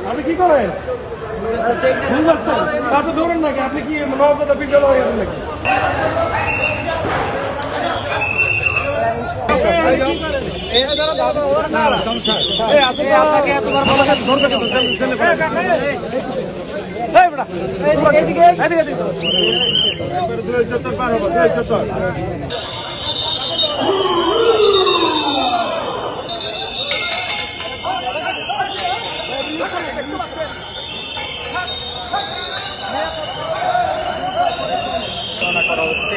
আপনি কি করেন? তাতে ধরেন নাকি? আপনি কি নবদা বিদ্যালয় নাকি? করা হচ্ছে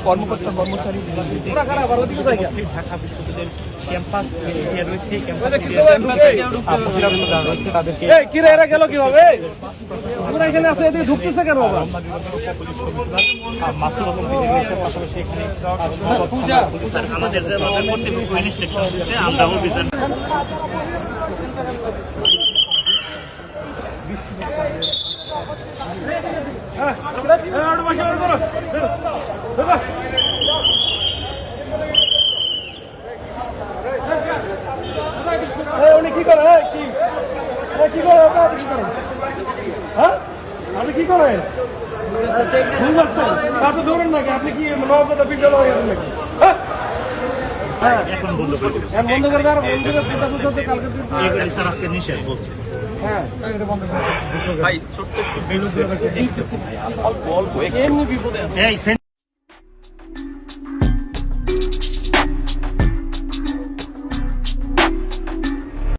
কর্মকর্তা কর্মচারী ঢাকা বিশ্ববিদ্যালয়ের ক্যাম্পাস এরিয়া রয়েছে রয়েছে তাদেরকে এরা গেল কিভাবে? এখানে আছে, এদিকে ঢুকতেছে কেন? মাসুদ আলম পাশাপাশি এখানে আমাদের কর্তৃপক্ষ ইনস্ট্রাকশন দিচ্ছে আমরা অভিযান উনি কি করে? কি করে? হ্যাঁ, আপনি কি করেন? তাতে ধরেন নাকি? আপনি কি নবদা বিদ্যালয় নাকি? এখন বন্ধ করে বন্ধ করে দেওয়ার স্যার আজকে নিষেধ বলছে ভাই ছোট্ট একটু বিরোধী অল্প অল্প এমনি বিপদে আছে।